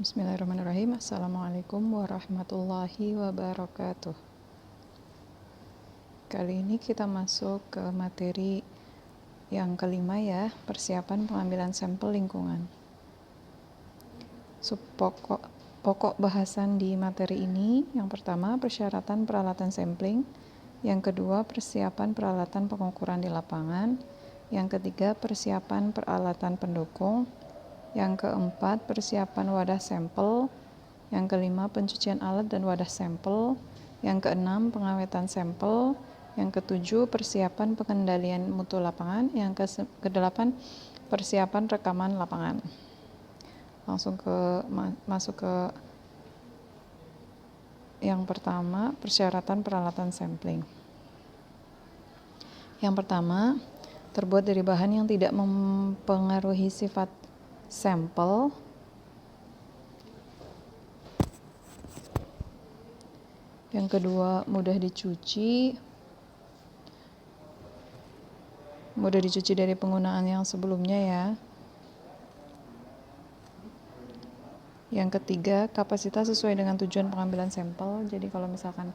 Bismillahirrahmanirrahim. Assalamualaikum warahmatullahi wabarakatuh. Kali ini kita masuk ke materi yang kelima ya, persiapan pengambilan sampel lingkungan. Pokok bahasan di materi ini, yang pertama persyaratan peralatan sampling, yang kedua persiapan peralatan pengukuran di lapangan, yang ketiga persiapan peralatan pendukung, yang keempat persiapan wadah sampel, yang kelima pencucian alat dan wadah sampel, yang keenam pengawetan sampel, yang ketujuh persiapan pengendalian mutu lapangan, yang kedelapan persiapan rekaman lapangan. Langsung masuk ke yang pertama, persyaratan peralatan sampling. Yang pertama, terbuat dari bahan yang tidak mempengaruhi sifat sampel. Yang kedua, mudah dicuci dari penggunaan yang sebelumnya ya. Yang ketiga, kapasitas sesuai dengan tujuan pengambilan sampel. Jadi kalau misalkan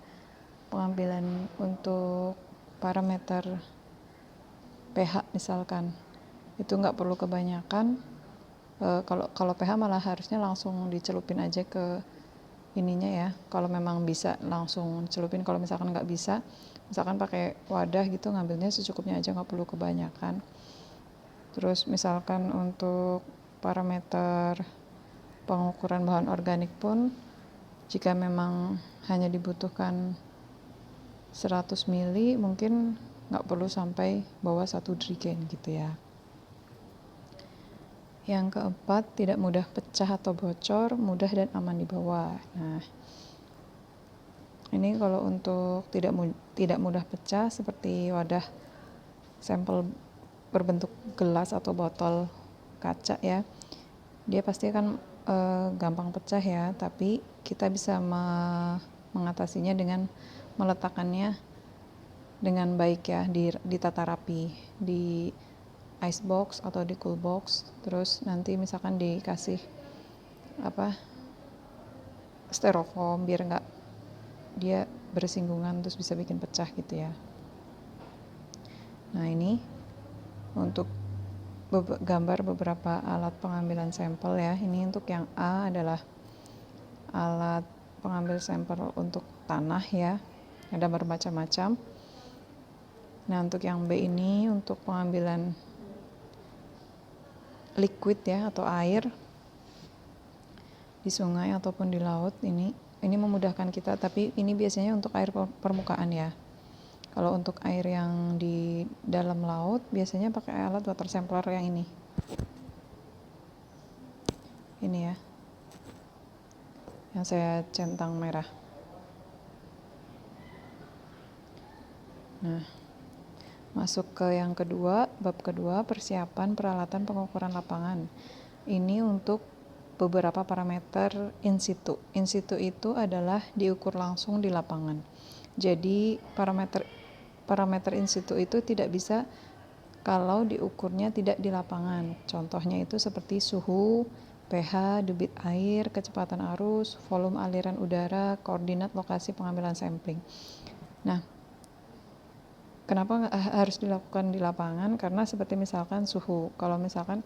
pengambilan untuk parameter pH misalkan, itu nggak perlu kebanyakan. Kalau pH malah harusnya langsung dicelupin aja ke ininya ya. Kalau memang bisa langsung celupin. Kalau misalkan nggak bisa, misalkan pakai wadah gitu, ngambilnya secukupnya aja, nggak perlu kebanyakan. Terus misalkan untuk parameter pengukuran bahan organik pun, jika memang hanya dibutuhkan 100 ml, mungkin nggak perlu sampai bawah 1 drigen gitu ya. Yang keempat, tidak mudah pecah atau bocor, mudah dan aman dibawa. Nah, ini kalau untuk tidak mudah pecah, seperti wadah sampel berbentuk gelas atau botol kaca ya, dia pasti akan gampang pecah ya, tapi kita bisa mengatasinya dengan meletakkannya dengan baik ya, ditata rapi di ice box atau di cool box. Terus nanti misalkan dikasih styrofoam biar nggak dia bersinggungan terus bisa bikin pecah gitu ya. Nah, ini untuk gambar beberapa alat pengambilan sampel ya. Ini untuk yang A adalah alat pengambil sampel untuk tanah ya, ada bermacam-macam. Nah, untuk yang B ini untuk pengambilan liquid ya, atau air di sungai ataupun di laut. Ini memudahkan kita, tapi ini biasanya untuk air permukaan ya. Kalau untuk air yang di dalam laut, biasanya pakai alat water sampler yang ini ya, yang saya centang merah. Nah, masuk ke yang kedua, bab kedua, persiapan peralatan pengukuran lapangan. Ini untuk beberapa parameter in situ. In situ itu adalah diukur langsung di lapangan. Jadi parameter in situ itu tidak bisa kalau diukurnya tidak di lapangan. Contohnya itu seperti suhu, pH, debit air, kecepatan arus, volume aliran udara, koordinat lokasi pengambilan sampling. Nah, kenapa harus dilakukan di lapangan? Karena seperti misalkan suhu, kalau misalkan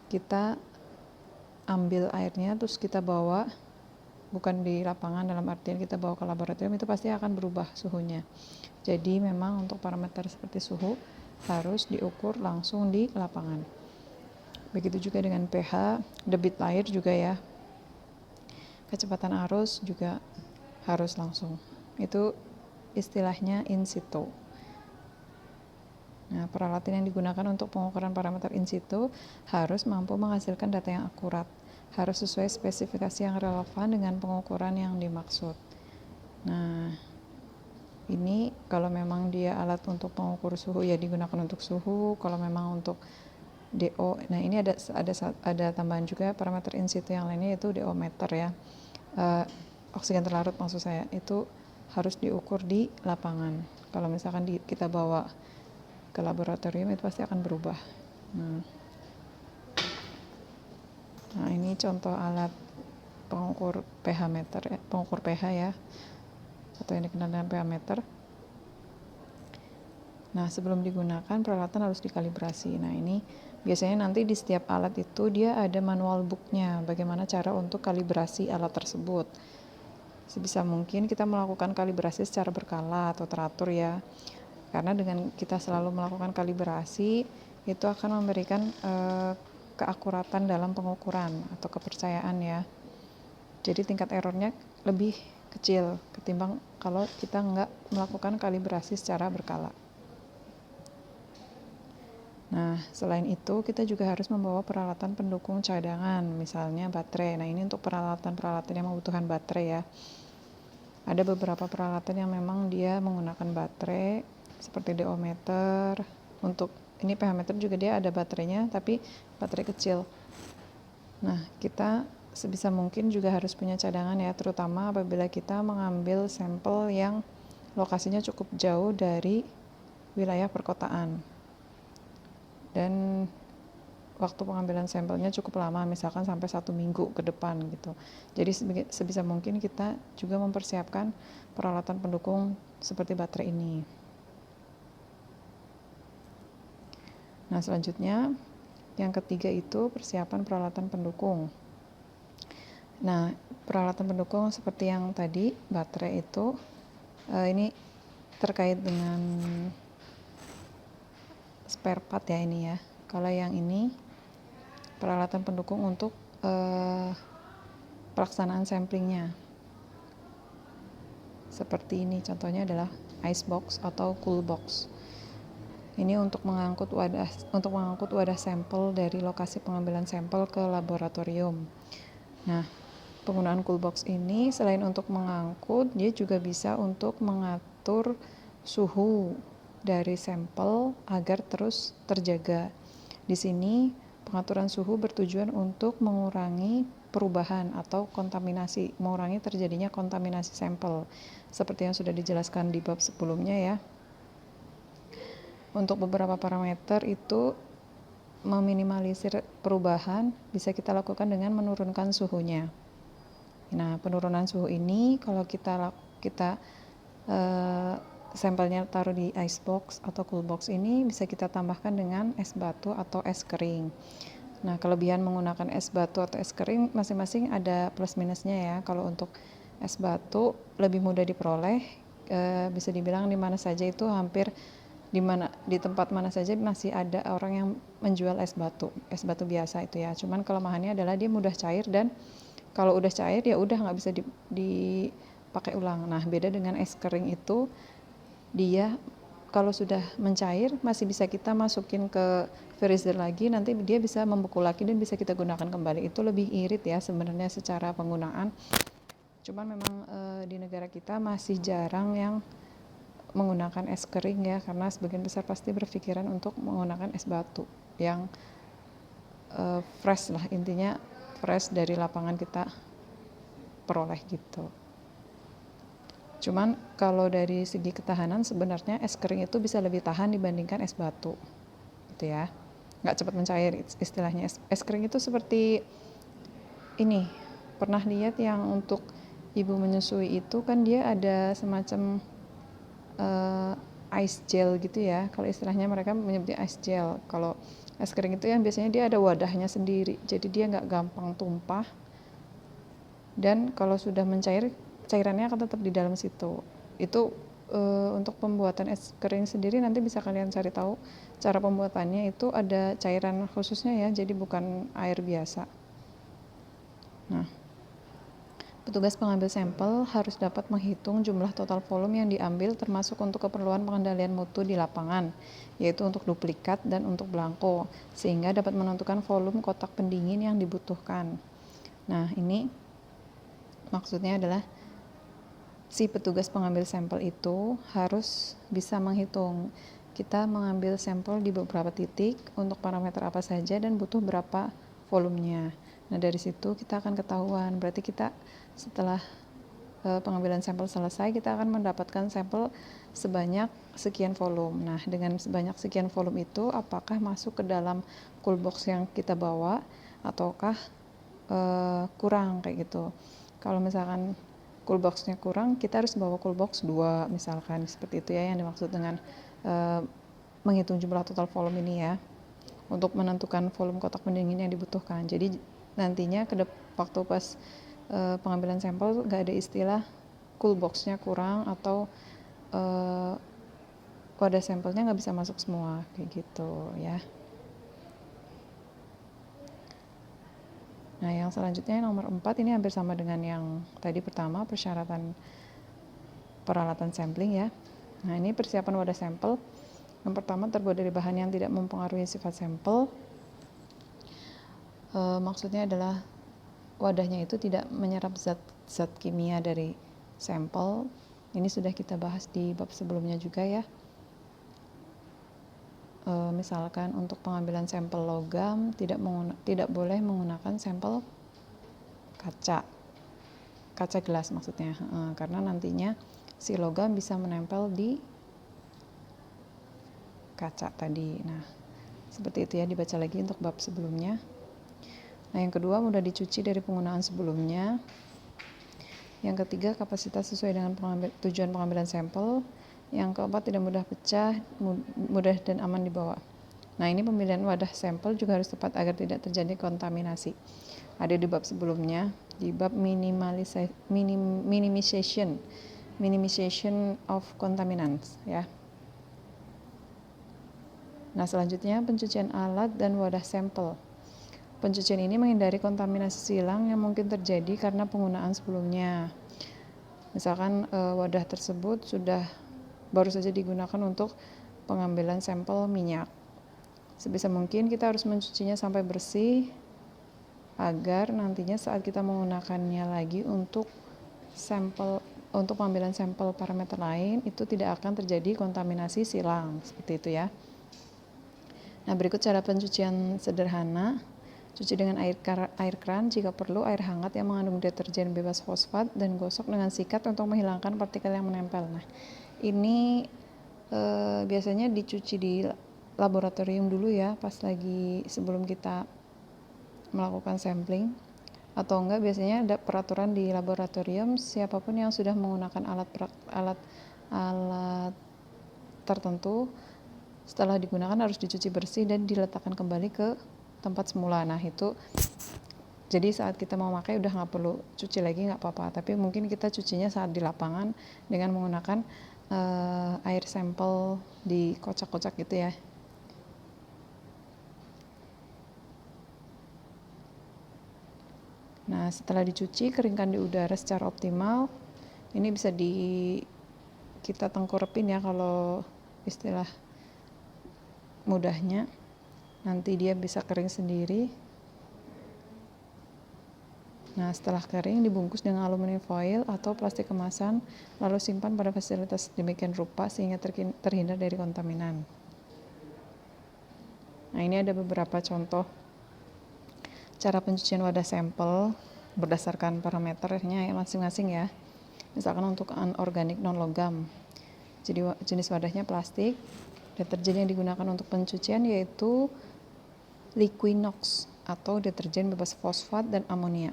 kita ambil airnya terus kita bawa, bukan di lapangan dalam artian kita bawa ke laboratorium, itu pasti akan berubah suhunya. Jadi memang untuk parameter seperti suhu harus diukur langsung di lapangan. Begitu juga dengan pH, debit air juga ya, kecepatan arus juga harus langsung. Itu istilahnya in situ. Nah, peralatan yang digunakan untuk pengukuran parameter in situ harus mampu menghasilkan data yang akurat, harus sesuai spesifikasi yang relevan dengan pengukuran yang dimaksud. Nah, ini kalau memang dia alat untuk pengukur suhu ya digunakan untuk suhu. Kalau memang untuk DO, nah ini ada tambahan juga parameter in situ yang lainnya, yaitu DO meter ya, oksigen terlarut maksud saya, itu harus diukur di lapangan. Kalau misalkan kita bawa ke laboratorium itu pasti akan berubah. Nah, ini contoh alat pengukur pH meter, pengukur pH ya, atau yang dikenal dengan pH meter. Nah, sebelum digunakan peralatan harus dikalibrasi. Nah, ini biasanya nanti di setiap alat itu dia ada manual booknya, bagaimana cara untuk kalibrasi alat tersebut. Sebisa mungkin kita melakukan kalibrasi secara berkala atau teratur ya, karena dengan kita selalu melakukan kalibrasi itu akan memberikan keakuratan dalam pengukuran atau kepercayaan ya. Jadi tingkat errornya lebih kecil ketimbang kalau kita nggak melakukan kalibrasi secara berkala. Nah, selain itu kita juga harus membawa peralatan pendukung cadangan, misalnya baterai. Nah, ini untuk peralatan-peralatan yang membutuhkan baterai ya. Ada beberapa peralatan yang memang dia menggunakan baterai, seperti diometer. Untuk ini pH meter juga dia ada baterainya, tapi baterai kecil. Nah, kita sebisa mungkin juga harus punya cadangan ya, terutama apabila kita mengambil sampel yang lokasinya cukup jauh dari wilayah perkotaan. Dan waktu pengambilan sampelnya cukup lama, misalkan sampai 1 minggu ke depan gitu. Jadi sebisa mungkin kita juga mempersiapkan peralatan pendukung seperti baterai ini. Nah, selanjutnya yang ketiga itu persiapan peralatan pendukung. Nah, peralatan pendukung seperti yang tadi baterai itu ini terkait dengan spare part ya ini ya. Kalau yang ini peralatan pendukung untuk pelaksanaan samplingnya. Seperti ini contohnya adalah ice box atau cool box. Ini untuk mengangkut wadah sampel dari lokasi pengambilan sampel ke laboratorium. Nah, penggunaan cool box ini selain untuk mengangkut, dia juga bisa untuk mengatur suhu dari sampel agar terus terjaga. Di sini pengaturan suhu bertujuan untuk mengurangi perubahan atau kontaminasi, mengurangi terjadinya kontaminasi sampel, seperti yang sudah dijelaskan di bab sebelumnya ya. Untuk beberapa parameter itu meminimalisir perubahan bisa kita lakukan dengan menurunkan suhunya. Nah, penurunan suhu ini kalau kita sampelnya taruh di ice box atau cool box ini bisa kita tambahkan dengan es batu atau es kering. Nah, kelebihan menggunakan es batu atau es kering masing-masing ada plus minusnya ya. Kalau untuk es batu lebih mudah diperoleh, bisa dibilang di mana saja itu hampir di tempat mana saja masih ada orang yang menjual es batu biasa itu ya. Cuman kelemahannya adalah dia mudah cair, dan kalau udah cair ya udah nggak bisa dipakai ulang. Nah, beda dengan es kering itu, dia kalau sudah mencair masih bisa kita masukin ke freezer lagi, nanti dia bisa membeku lagi dan bisa kita gunakan kembali. Itu lebih irit ya sebenarnya secara penggunaan. Cuman memang di negara kita masih jarang yang menggunakan es kering ya, karena sebagian besar pasti berpikiran untuk menggunakan es batu yang fresh lah, intinya fresh dari lapangan kita peroleh gitu. Cuman kalau dari segi ketahanan sebenarnya es kering itu bisa lebih tahan dibandingkan es batu gitu ya, nggak cepat mencair istilahnya. Es kering itu seperti ini, pernah lihat yang untuk ibu menyusui itu kan dia ada semacam ice gel gitu ya, kalau istilahnya mereka menyebutnya ice gel. Kalau es kering itu yang biasanya dia ada wadahnya sendiri, jadi dia nggak gampang tumpah, dan kalau sudah mencair cairannya akan tetap di dalam situ. Itu untuk pembuatan es kering sendiri nanti bisa kalian cari tahu cara pembuatannya, itu ada cairan khususnya ya, jadi bukan air biasa. Nah, petugas pengambil sampel harus dapat menghitung jumlah total volume yang diambil, termasuk untuk keperluan pengendalian mutu di lapangan, yaitu untuk duplikat dan untuk belangko, sehingga dapat menentukan volume kotak pendingin yang dibutuhkan. Nah, ini maksudnya adalah si petugas pengambil sampel itu harus bisa menghitung kita mengambil sampel di beberapa titik untuk parameter apa saja dan butuh berapa volumenya. Nah, dari situ kita akan ketahuan, berarti kita setelah pengambilan sampel selesai, kita akan mendapatkan sampel sebanyak sekian volume. Nah, dengan sebanyak sekian volume itu apakah masuk ke dalam cool box yang kita bawa ataukah kurang kayak gitu. Kalau misalkan cool box-nya kurang, kita harus bawa cool box 2 misalkan, seperti itu ya yang dimaksud dengan menghitung jumlah total volume ini ya, untuk menentukan volume kotak pendingin yang dibutuhkan. Jadi nantinya waktu pas pengambilan sampel nggak ada istilah cool box-nya kurang atau wadah sampelnya nggak bisa masuk semua kayak gitu ya. Nah, yang selanjutnya nomor 4 ini hampir sama dengan yang tadi pertama, persyaratan peralatan sampling ya. Nah, ini persiapan wadah sampel. Yang pertama, terbuat dari bahan yang tidak mempengaruhi sifat sampel. Maksudnya adalah wadahnya itu tidak menyerap zat kimia dari sampel. Ini sudah kita bahas di bab sebelumnya juga ya. Misalkan untuk pengambilan sampel logam tidak boleh menggunakan sampel kaca gelas maksudnya, karena nantinya si logam bisa menempel di kaca tadi. Nah, seperti itu ya, dibaca lagi untuk bab sebelumnya. Nah, yang kedua, mudah dicuci dari penggunaan sebelumnya. Yang ketiga, kapasitas sesuai dengan tujuan pengambilan sampel. Yang keempat, tidak mudah pecah, mudah dan aman dibawa. Nah, ini pemilihan wadah sampel juga harus tepat agar tidak terjadi kontaminasi. Ada di bab sebelumnya, di bab minimization of contaminants ya. Nah, selanjutnya pencucian alat dan wadah sampel. Pencucian ini menghindari kontaminasi silang yang mungkin terjadi karena penggunaan sebelumnya. Misalkan wadah tersebut baru saja digunakan untuk pengambilan sampel minyak. Sebisa mungkin kita harus mencucinya sampai bersih agar nantinya saat kita menggunakannya lagi untuk pengambilan sampel parameter lain itu tidak akan terjadi kontaminasi silang, seperti itu ya. Nah, berikut cara pencucian sederhana. Cuci dengan air kran, jika perlu air hangat yang mengandung deterjen bebas fosfat, dan gosok dengan sikat untuk menghilangkan partikel yang menempel. Nah, ini biasanya dicuci di laboratorium dulu ya, pas lagi sebelum kita melakukan sampling, atau enggak biasanya ada peraturan di laboratorium, siapapun yang sudah menggunakan alat tertentu setelah digunakan harus dicuci bersih dan diletakkan kembali ke tempat semula. Nah, itu jadi saat kita mau pakai udah nggak perlu cuci lagi, nggak apa-apa, tapi mungkin kita cucinya saat di lapangan dengan menggunakan air sampel di kocak-kocak gitu ya. Nah, setelah dicuci, keringkan di udara secara optimal. Ini bisa kita tengkurepin ya kalau istilah mudahnya. Nanti dia bisa kering sendiri. Nah, setelah kering dibungkus dengan aluminium foil atau plastik kemasan, lalu simpan pada fasilitas demikian rupa sehingga terhindar dari kontaminan. Nah, ini ada beberapa contoh cara pencucian wadah sampel berdasarkan parameternya masing-masing ya. Misalkan untuk anorganik non-logam, jadi jenis wadahnya plastik. Deterjen yang digunakan untuk pencucian yaitu Liquinox atau deterjen bebas fosfat dan amonia.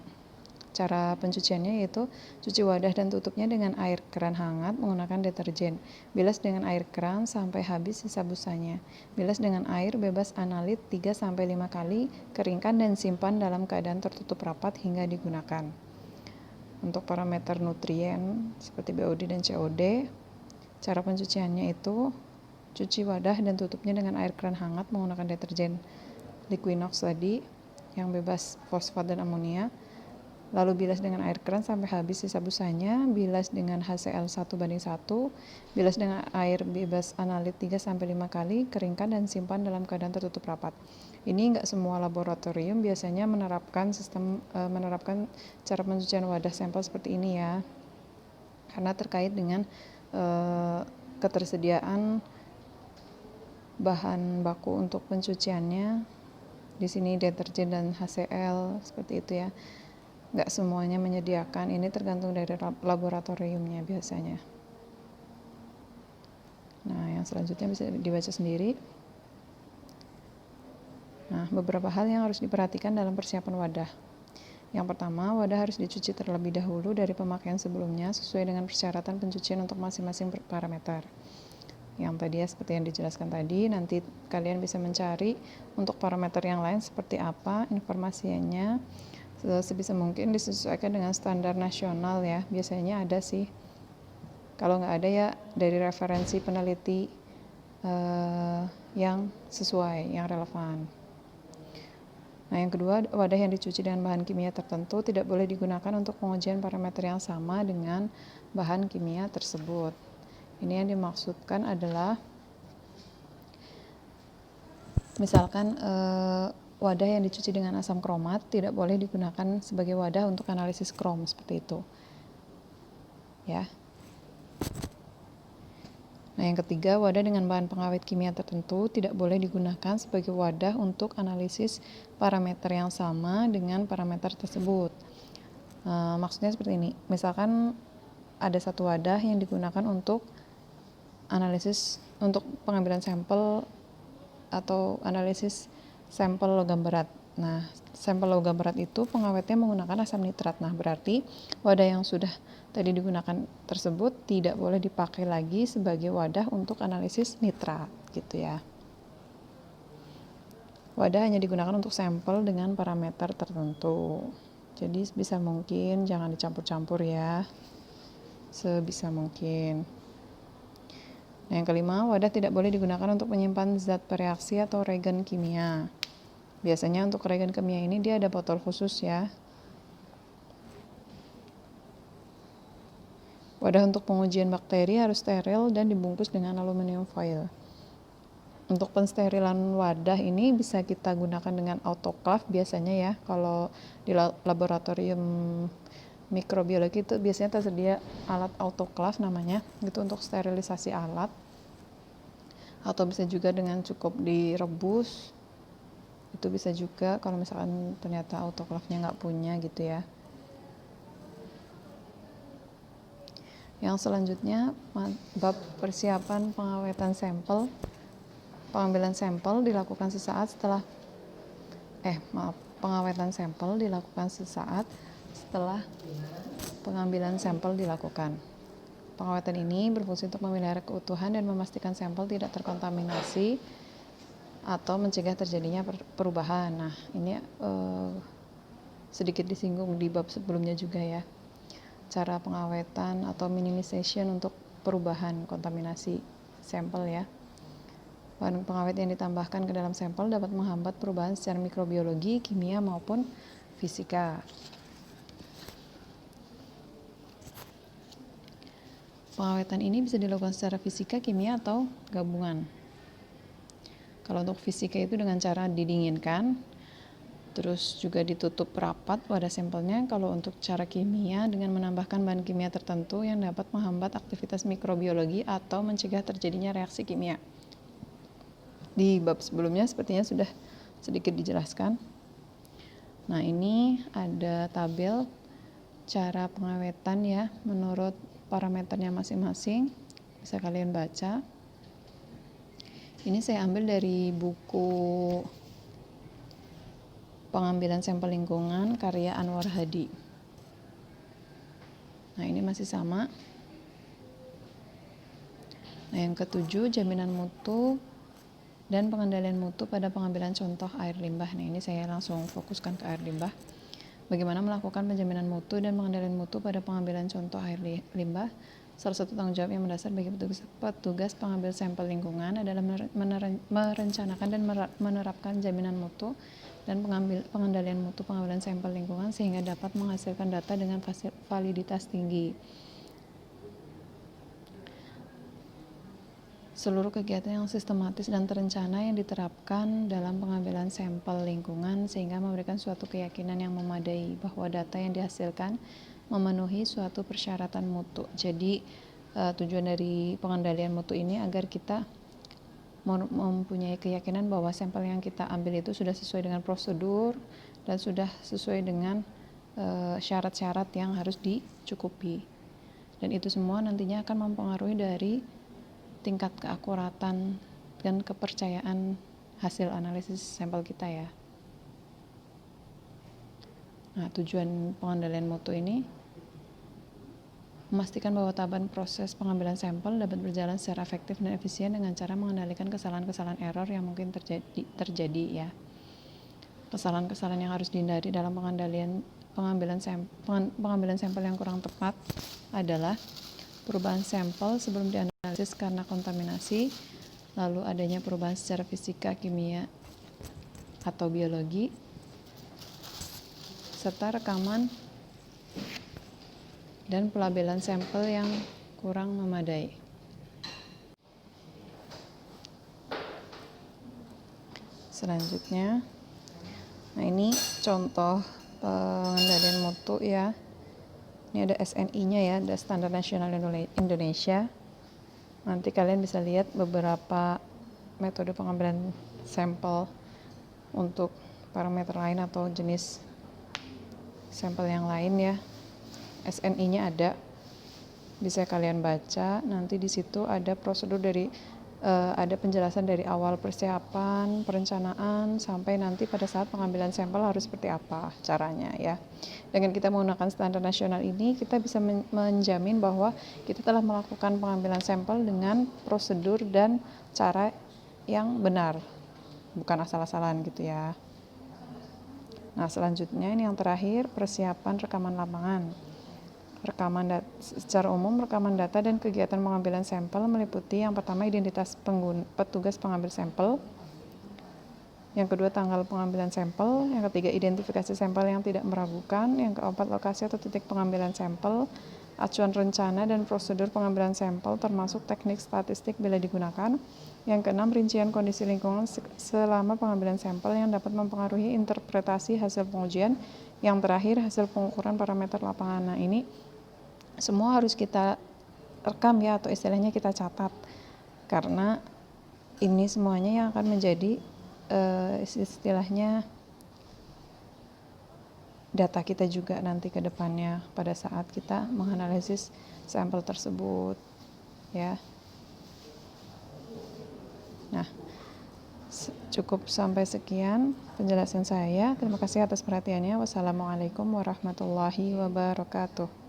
Cara pencuciannya yaitu cuci wadah dan tutupnya dengan air keran hangat menggunakan deterjen. Bilas dengan air keran sampai habis sisa busanya. Bilas dengan air bebas analit 3-5 kali, keringkan dan simpan dalam keadaan tertutup rapat hingga digunakan. Untuk parameter nutrien seperti BOD dan COD, cara pencuciannya itu cuci wadah dan tutupnya dengan air keran hangat menggunakan deterjen Liquinox tadi yang bebas fosfat dan amonia. Lalu bilas dengan air keran sampai habis sisa busanya, bilas dengan HCl 1:1, bilas dengan air bebas analit 3-5 kali, keringkan dan simpan dalam keadaan tertutup rapat. Ini enggak semua laboratorium biasanya menerapkan cara pencucian wadah sampel seperti ini ya. Karena terkait dengan ketersediaan bahan baku untuk pencuciannya. Di sini deterjen dan HCl seperti itu ya. Nggak semuanya menyediakan, ini tergantung dari laboratoriumnya biasanya. Nah, yang selanjutnya bisa dibaca sendiri. Nah, beberapa hal yang harus diperhatikan dalam persiapan wadah. Yang pertama, wadah harus dicuci terlebih dahulu dari pemakaian sebelumnya sesuai dengan persyaratan pencucian untuk masing-masing parameter. Yang tadi ya, seperti yang dijelaskan tadi, nanti kalian bisa mencari untuk parameter yang lain seperti apa informasinya. Sebisa mungkin disesuaikan dengan standar nasional ya, biasanya ada sih. Kalau nggak ada ya dari referensi peneliti yang sesuai, yang relevan. Nah, yang kedua, wadah yang dicuci dengan bahan kimia tertentu tidak boleh digunakan untuk pengujian parameter yang sama dengan bahan kimia tersebut. Ini yang dimaksudkan adalah misalkan wadah yang dicuci dengan asam kromat tidak boleh digunakan sebagai wadah untuk analisis krom seperti itu. Ya. Nah, yang ketiga, wadah dengan bahan pengawet kimia tertentu tidak boleh digunakan sebagai wadah untuk analisis parameter yang sama dengan parameter tersebut. Maksudnya seperti ini, misalkan ada satu wadah yang digunakan untuk analisis untuk pengambilan sampel atau analisis sampel logam berat. Nah, sampel logam berat itu pengawetnya menggunakan asam nitrat. Nah, berarti wadah yang sudah tadi digunakan tersebut tidak boleh dipakai lagi sebagai wadah untuk analisis nitrat, gitu ya. Wadah hanya digunakan untuk sampel dengan parameter tertentu. Jadi sebisa mungkin jangan dicampur-campur ya. Sebisa mungkin. Nah, yang kelima, wadah tidak boleh digunakan untuk menyimpan zat bereaksi atau reagen kimia. Biasanya untuk reagen kimia ini dia ada botol khusus ya. Wadah untuk pengujian bakteri harus steril dan dibungkus dengan aluminium foil. Untuk pensterilan wadah ini bisa kita gunakan dengan autoclave biasanya ya. Kalau di laboratorium mikrobiologi itu biasanya tersedia alat autoclave namanya, itu untuk sterilisasi alat. Atau bisa juga dengan cukup direbus. Itu bisa juga kalau misalkan ternyata autoclave-nya nggak punya gitu ya. Yang selanjutnya, bab persiapan pengawetan sampel. Pengambilan sampel dilakukan sesaat setelah pengawetan sampel dilakukan sesaat setelah pengambilan sampel dilakukan. Pengawetan ini berfungsi untuk memelihara keutuhan dan memastikan sampel tidak terkontaminasi atau mencegah terjadinya perubahan. Nah, ini sedikit disinggung di bab sebelumnya juga ya. Cara pengawetan atau minimization untuk perubahan kontaminasi sampel ya. Bahan pengawet yang ditambahkan ke dalam sampel dapat menghambat perubahan secara mikrobiologi, kimia maupun fisika. Pengawetan ini bisa dilakukan secara fisika, kimia, atau gabungan. Kalau untuk fisika itu dengan cara didinginkan, terus juga ditutup rapat wadah sampelnya. Kalau untuk cara kimia dengan menambahkan bahan kimia tertentu yang dapat menghambat aktivitas mikrobiologi atau mencegah terjadinya reaksi kimia. Di bab sebelumnya sepertinya sudah sedikit dijelaskan. Nah, ini ada tabel cara pengawetan ya menurut parameternya masing-masing. Bisa kalian baca. Ini saya ambil dari buku Pengambilan Sampel Lingkungan karya Anwar Hadi. Nah, ini masih sama. Nah, yang ketujuh, jaminan mutu dan pengendalian mutu pada pengambilan contoh air limbah. Nah, ini saya langsung fokuskan ke air limbah. Bagaimana melakukan penjaminan mutu dan pengendalian mutu pada pengambilan contoh air limbah? Salah satu tanggung jawab yang mendasar bagi petugas pengambil sampel lingkungan adalah merencanakan dan menerapkan jaminan mutu dan pengendalian mutu pengambilan sampel lingkungan sehingga dapat menghasilkan data dengan validitas tinggi. Seluruh kegiatan yang sistematis dan terencana yang diterapkan dalam pengambilan sampel lingkungan sehingga memberikan suatu keyakinan yang memadai bahwa data yang dihasilkan memenuhi suatu persyaratan mutu. Jadi tujuan dari pengendalian mutu ini agar kita mempunyai keyakinan bahwa sampel yang kita ambil itu sudah sesuai dengan prosedur dan sudah sesuai dengan syarat-syarat yang harus dicukupi. Dan itu semua nantinya akan mempengaruhi dari tingkat keakuratan dan kepercayaan hasil analisis sampel kita ya. Nah, tujuan pengendalian mutu ini memastikan bahwa tahapan proses pengambilan sampel dapat berjalan secara efektif dan efisien dengan cara mengendalikan kesalahan-kesalahan error yang mungkin terjadi ya. Kesalahan-kesalahan yang harus dihindari dalam pengambilan sampel yang kurang tepat adalah perubahan sampel sebelum dianalisis karena kontaminasi, lalu adanya perubahan secara fisika, kimia, atau biologi, serta rekaman dan pelabelan sampel yang kurang memadai. Selanjutnya, nah ini contoh pengendalian mutu ya. Ini ada SNI-nya ya, ada Standar Nasional Indonesia. Nanti kalian bisa lihat beberapa metode pengambilan sampel untuk parameter lain atau jenis sampel yang lain ya. SNI-nya ada, bisa kalian baca. Nanti di situ ada prosedur ada penjelasan dari awal persiapan, perencanaan, sampai nanti pada saat pengambilan sampel harus seperti apa caranya ya. Dengan kita menggunakan standar nasional ini, kita bisa menjamin bahwa kita telah melakukan pengambilan sampel dengan prosedur dan cara yang benar, bukan asal-asalan gitu ya. Nah, selanjutnya ini yang terakhir, persiapan rekaman lapangan. Secara umum, rekaman data dan kegiatan pengambilan sampel meliputi yang pertama identitas petugas pengambil sampel, yang kedua tanggal pengambilan sampel, yang ketiga identifikasi sampel yang tidak meragukan, yang keempat lokasi atau titik pengambilan sampel, acuan rencana dan prosedur pengambilan sampel termasuk teknik statistik bila digunakan, yang keenam rincian kondisi lingkungan selama pengambilan sampel yang dapat mempengaruhi interpretasi hasil pengujian, yang terakhir hasil pengukuran parameter lapangan. Nah, ini semua harus kita rekam ya, atau istilahnya kita catat, karena ini semuanya yang akan menjadi istilahnya data kita juga nanti ke depannya pada saat kita menganalisis sampel tersebut ya. Nah, cukup sampai sekian penjelasan saya. Terima kasih atas perhatiannya. Wassalamualaikum warahmatullahi wabarakatuh.